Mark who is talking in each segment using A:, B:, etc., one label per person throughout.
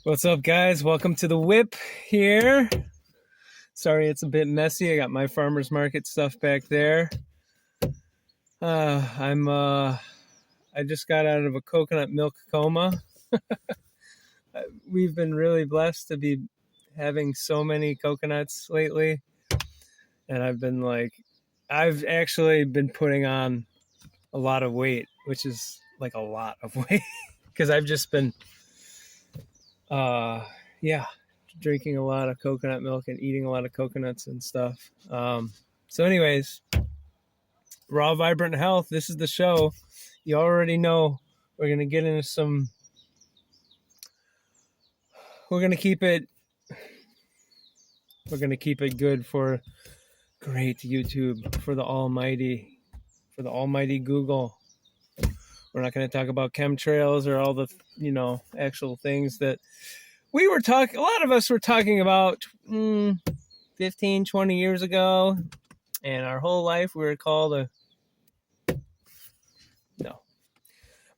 A: What's up, guys? Welcome to the whip here. Sorry, it's a bit messy. I got my farmer's market stuff back there. I just got out of a coconut milk coma. We've been really blessed to be having so many coconuts lately. And I've actually been putting on a lot of weight, which is like a lot of weight because I've just been, drinking a lot of coconut milk and eating a lot of coconuts and stuff. So anyways, Raw Vibrant Health, this is the show. You already know we're going to get into we're going to keep it good for great YouTube, for the almighty Google. We're not going to talk about chemtrails or all the, actual things that a lot of us were talking about 15, 20 years ago, and our whole life we were called no.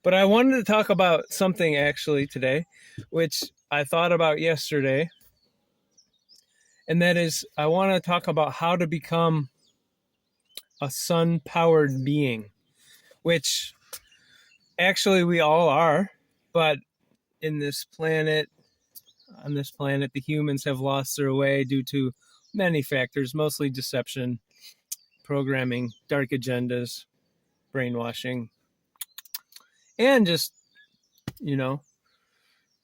A: But I wanted to talk about something actually today, which I thought about yesterday, and that is I want to talk about how to become a sun-powered being, which actually we all are, but on this planet, the humans have lost their way due to many factors, mostly deception, programming, dark agendas, brainwashing, and just,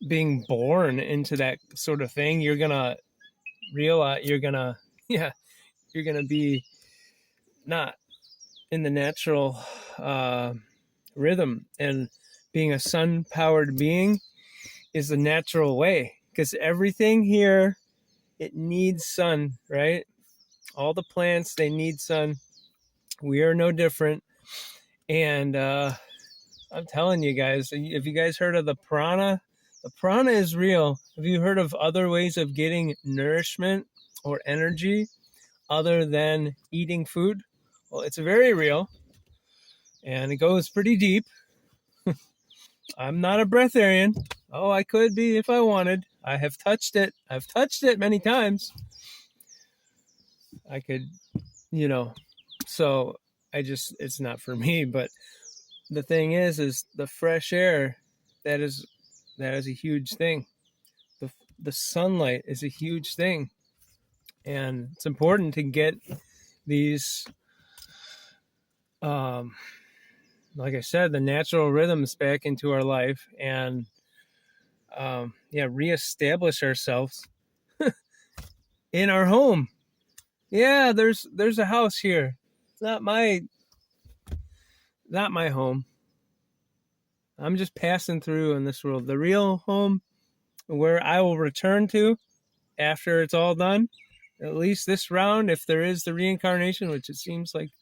A: being born into that sort of thing. You're going to realize you're going to be not in the natural rhythm, and being a sun-powered being is the natural way. Because everything here, it needs sun, right? All the plants, they need sun. We are no different. And I'm telling you guys, have you guys heard of the prana? The prana is real. Have you heard of other ways of getting nourishment or energy other than eating food? Well, it's very real. And it goes pretty deep. I'm not a breatharian. Oh, I could be if I wanted. I have touched it. I've touched it many times. I could, so it's not for me. But the thing is the fresh air, that is a huge thing. The sunlight is a huge thing. And it's important to get these, like I said, the natural rhythms back into our life, and reestablish ourselves in our home. Yeah, there's a house here. It's not my home. I'm just passing through in this world. The real home, where I will return to after it's all done, at least this round, if there is the reincarnation, which it seems like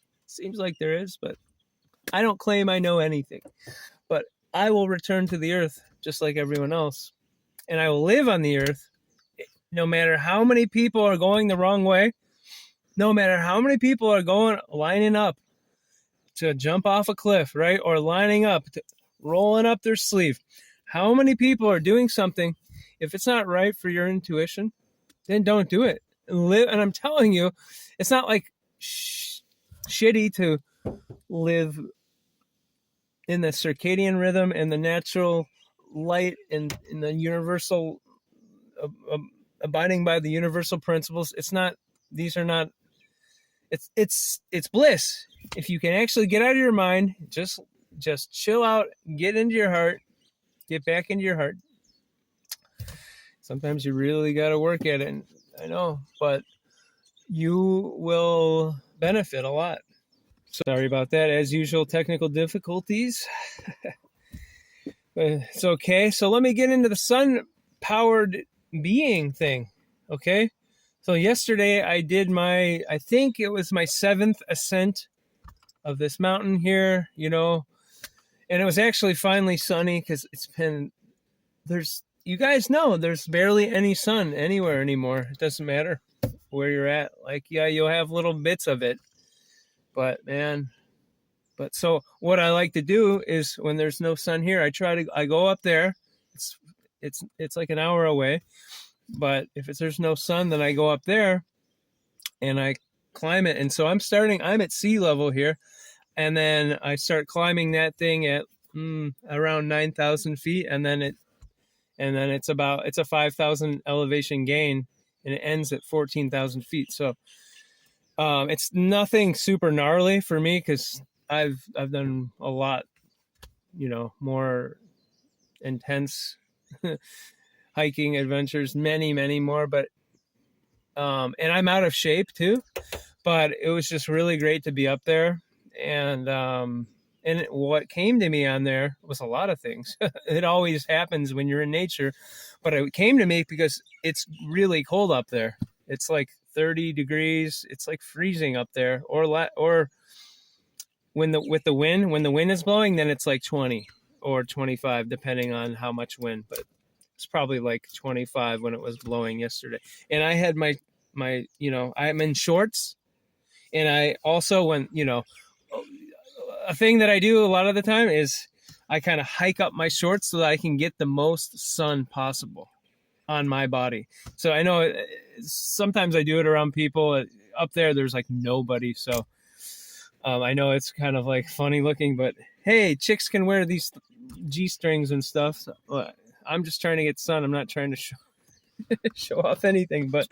A: there is, but I don't claim I know anything. But I will return to the earth just like everyone else. And I will live on the earth no matter how many people are going the wrong way, no matter how many people are lining up to jump off a cliff, right? Or lining up, rolling up their sleeve. How many people are doing something? If it's not right for your intuition, then don't do it. And I'm telling you, it's not like shitty to live in the circadian rhythm and the natural light and in the universal, abiding by the universal principles. It's bliss. If you can actually get out of your mind, just chill out, get into your heart, get back into your heart. Sometimes you really got to work at it. I know, but you will benefit a lot. Sorry about that. As usual, technical difficulties. It's okay. So let me get into the sun-powered being thing, okay? So yesterday I did I think it was my 7th ascent of this mountain here, and it was actually finally sunny because you guys know, there's barely any sun anywhere anymore. It doesn't matter where you're at. Like, yeah, you'll have little bits of it, but so what I like to do is when there's no sun here, I go up there. it's like an hour away. But if there's no sun, then I go up there and I climb it. And so I'm at sea level here, and then I start climbing that thing at around 9,000 feet, and then it's a 5,000 elevation gain, and it ends at 14,000 feet. So it's nothing super gnarly for me because I've done a lot, more intense hiking adventures, many more, but and I'm out of shape too, but it was just really great to be up there. And what came to me on there was a lot of things. It always happens when you're in nature, but it came to me because it's really cold up there. It's like 30 degrees. It's like freezing up there, or when the wind is blowing, then it's like 20 or 25, depending on how much wind. But it's probably like 25 when it was blowing yesterday. And I had my I'm in shorts, and I also a thing that I do a lot of the time is I kind of hike up my shorts so that I can get the most sun possible on my body. So I know sometimes I do it around people up there. There's like nobody. So I know it's kind of like funny looking, but hey, chicks can wear these G-strings and stuff. So, I'm just trying to get sun. I'm not trying to show off anything, but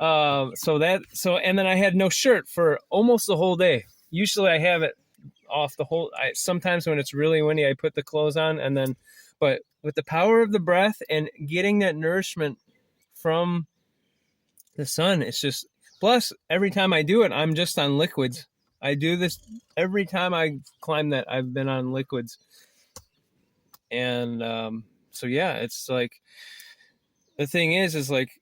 A: and then I had no shirt for almost the whole day. Usually I have it off the whole. Sometimes when it's really windy, I put the clothes on, but with the power of the breath and getting that nourishment from the sun, it's just, plus every time I do it, I'm just on liquids. I do this every time I climb that. I've been on liquids. And so yeah, it's like, the thing is like,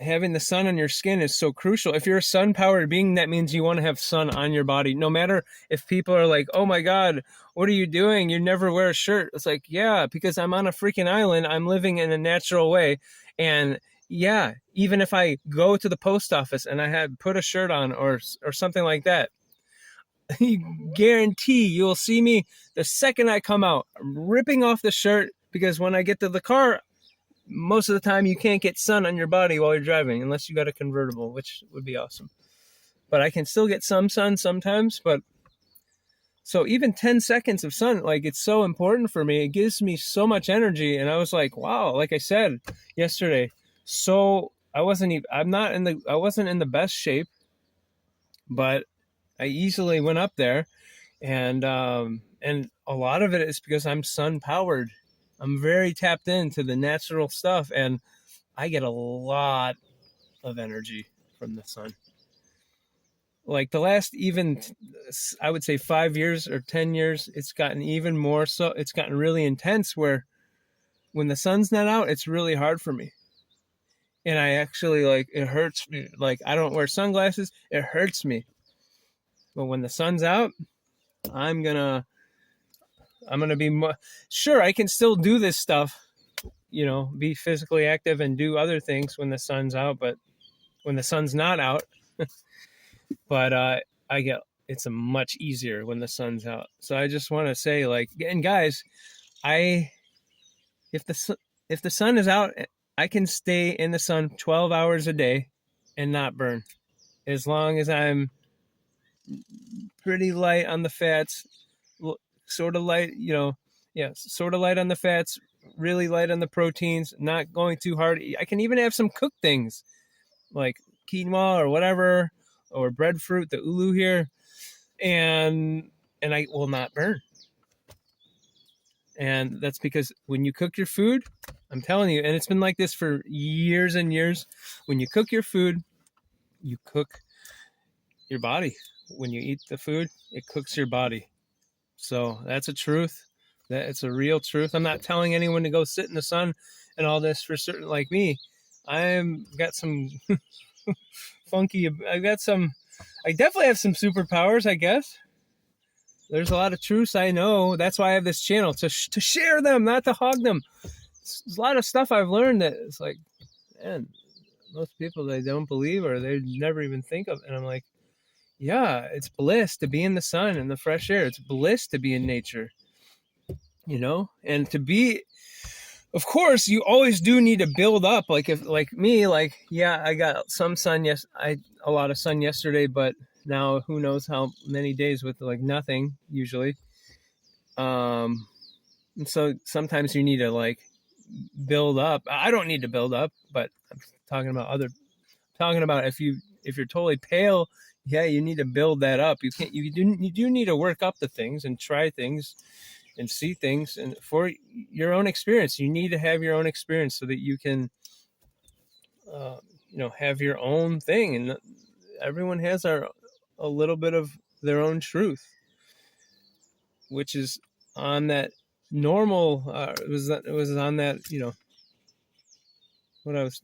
A: having the sun on your skin is so crucial. If you're a sun-powered being, that means you want to have sun on your body. No matter if people are like, oh my God, what are you doing? You never wear a shirt. It's like, yeah, because I'm on a freaking island. I'm living in a natural way. And yeah, even if I go to the post office and I had put a shirt on or something like that, guarantee you'll see me the second I come out ripping off the shirt, because when I get to the car, most of the time you can't get sun on your body while you're driving unless you got a convertible, which would be awesome. But I can still get some sun sometimes. But so even 10 seconds of sun, like, it's so important for me. It gives me so much energy. And I was like, wow, like I said yesterday, so I wasn't in the best shape, but I easily went up there, and a lot of it is because I'm sun powered. I'm very tapped into the natural stuff, and I get a lot of energy from the sun. Like the last, even I would say 5 years or 10 years, it's gotten even more so. It's gotten really intense where when the sun's not out, it's really hard for me. And I actually, like, it hurts me. Like, I don't wear sunglasses. It hurts me. But when the sun's out, I'm gonna be more sure I can still do this stuff, be physically active and do other things when the sun's out. But when the sun's not out, but it's a much easier when the sun's out. So I just want to say, like, and guys, if the sun is out, I can stay in the sun 12 hours a day and not burn, as long as I'm pretty light on the fats, sort of light, sort of light on the fats, really light on the proteins, not going too hard. I can even have some cooked things like quinoa or whatever, or breadfruit, the ulu here, and I will not burn. And that's because when you cook your food, I'm telling you, and it's been like this for years and years, when you cook your food, you cook your body. When you eat the food, it cooks your body. So that's a truth. It's a real truth. I'm not telling anyone to go sit in the sun and all this for certain, like me. I've got some I definitely have some superpowers, I guess. There's a lot of truths I know. That's why I have this channel, to share them, not to hog them. There's a lot of stuff I've learned that it's like, man, most people, they don't believe, or they never even think of. And I'm like, yeah, it's bliss to be in the sun and the fresh air. It's bliss to be in nature, and to be Of course, you always do need to build up. Like if, like me, like, yeah, I got some sun. Yes, a lot of sun yesterday, but now who knows how many days with like nothing usually. And so sometimes you need to like build up. I don't need to build up, but I'm talking about if you're totally pale, yeah, you need to build that up. You do need to work up the things and try things and see things, and for your own experience, you need to have your own experience so that you can have your own thing. And everyone has a little bit of their own truth, which is on that normal it was on that what I was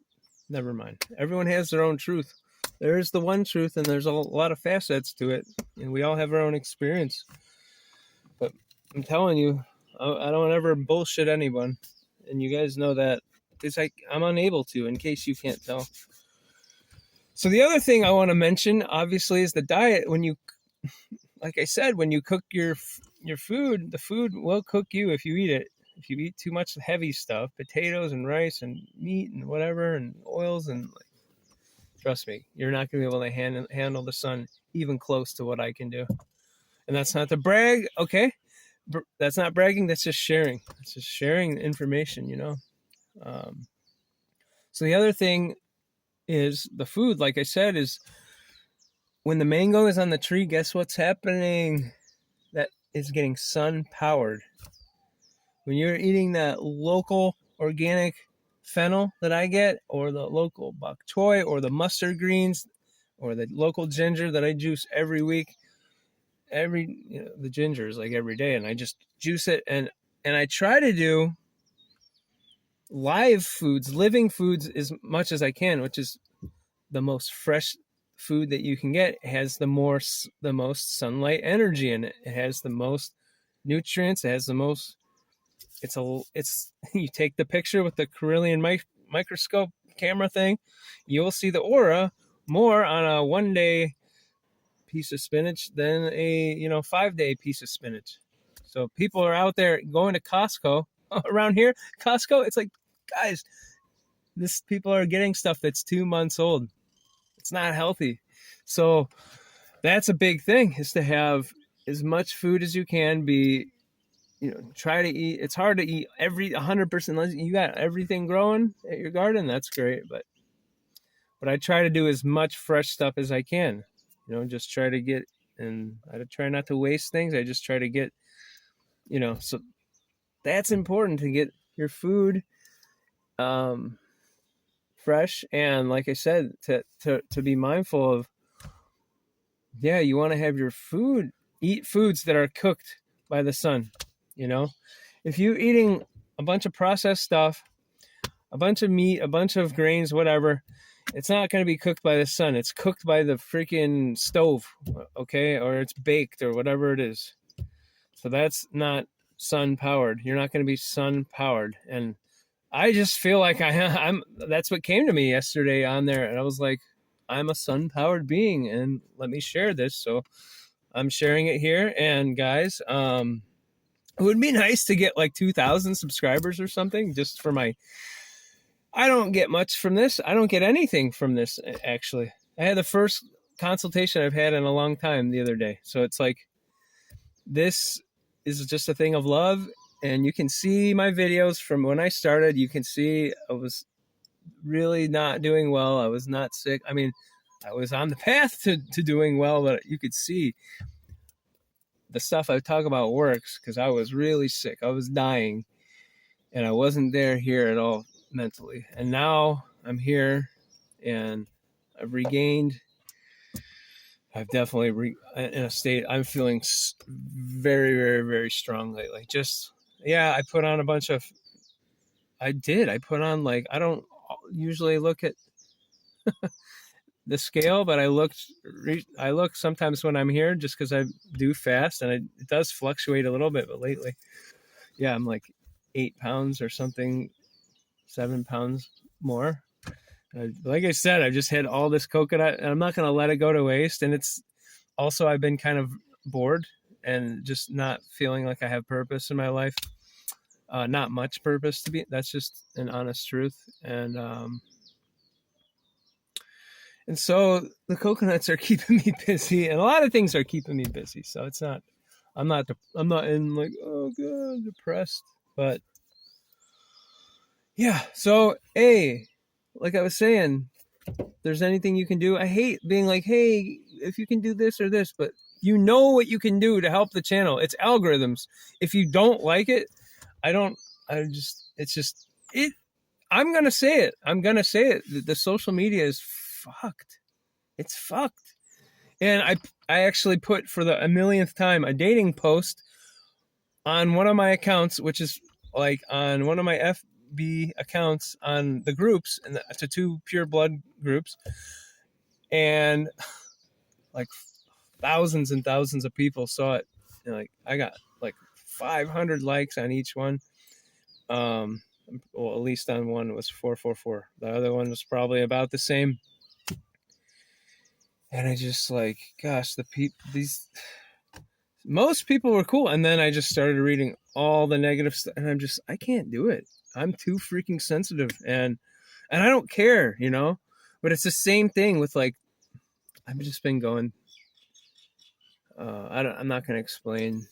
A: never mind. Everyone has their own truth. There's the one truth, and there's a lot of facets to it, and we all have our own experience. But I'm telling you, I don't ever bullshit anyone, and you guys know that. It's like I'm unable to, in case you can't tell. So the other thing I want to mention, obviously, is the diet. When you, like I said, when you cook your food, the food will cook you if you eat it. If you eat too much heavy stuff, potatoes and rice and meat and whatever and oils and trust me, you're not going to be able to handle the sun even close to what I can do. And that's not to brag, okay? That's not bragging. That's just sharing. It's just sharing information, So the other thing is the food, like I said, is when the mango is on the tree, guess what's happening? That is getting sun powered. When you're eating that local organic fennel that I get, or the local bok choy, or the mustard greens, or the local ginger that I juice every week, the ginger is like every day, and I just juice it, and I try to do live foods, living foods as much as I can, which is the most fresh food that you can get. It has the most sunlight energy in it. It has the most nutrients. It has the most. It's you take the picture with the Carillion microscope camera thing, you'll see the aura more on a 1-day piece of spinach than a 5-day piece of spinach. So people are out there going to Costco around here. Costco, it's like, guys, people are getting stuff that's 2 months old. It's not healthy. So that's a big thing, is to have as much food as you can. Try to eat. It's hard to eat 100%. You got everything growing at your garden. That's great. But I try to do as much fresh stuff as I can, just try to get, and I try not to waste things. I just try to get, so that's important, to get your food fresh. And like I said, to be mindful of, you want to have your food, eat foods that are cooked by the sun. If you're eating a bunch of processed stuff, a bunch of meat, a bunch of grains, whatever, it's not going to be cooked by the sun. It's cooked by the freaking stove, okay? Or it's baked or whatever it is. So that's not sun powered. You're not going to be sun powered. And I just feel like I'm that's what came to me yesterday on there. And I was like, I'm a sun powered being, and let me share this. So I'm sharing it here. And guys, it would be nice to get like 2,000 subscribers or something, just for I don't get much from this. I don't get anything from this, actually. I had the first consultation I've had in a long time the other day. So it's like, this is just a thing of love. And you can see my videos from when I started. You can see I was really not doing well. I was not sick. I mean, I was on the path to doing well, but you could see the stuff I talk about works, because I was really sick. I was dying, and I wasn't here at all mentally. And now I'm here, and I've definitely in a state. I'm feeling very, very, very strong lately. I put on I put on, like, I don't usually look at the scale, but I look sometimes when I'm here, just because I do fast, and it does fluctuate a little bit. But lately, I'm like 8 pounds or something, 7 pounds more. Like I said, I just had all this coconut, and I'm not going to let it go to waste. And it's also, I've been kind of bored and just not feeling like I have purpose in my life. not much purpose to be. That's just an honest truth. And so the coconuts are keeping me busy, and a lot of things are keeping me busy. So it's not, I'm not in like, oh god, depressed, but yeah. So like I was saying, there's anything you can do. I hate being like, hey, if you can do this or this, but you know what you can do to help the channel. It's algorithms. If you don't like it, it's just it. I'm gonna say it. The social media is fucked. It's fucked. And I actually put for the millionth time a dating post on one of my accounts, which is like on one of my FB accounts on the groups, and to 2 pure blood groups, and like thousands and thousands of people saw it. And like I got like 500 likes on each one. Well, at least on one was 444. The other one was probably about the same. And I just like, gosh, most people were cool. And then I just started reading all the negative stuff, and I can't do it. I'm too freaking sensitive, and I don't care, you know. But it's the same thing with like, I've just been going. I'm not gonna explain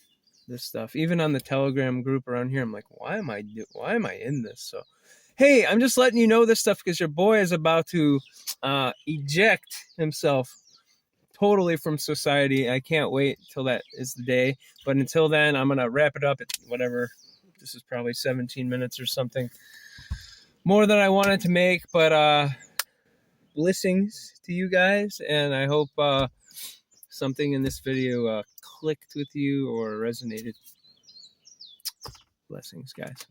A: this stuff. Even on the Telegram group around here, I'm like, why am I in this? So, hey, I'm just letting you know this stuff because your boy is about to eject himself totally from society. I can't wait till that is the day. But until then, I'm gonna wrap it up at whatever. This is probably 17 minutes or something more than I wanted to make. But blessings to you guys, and I hope something in this video clicked with you or resonated. Blessings, guys.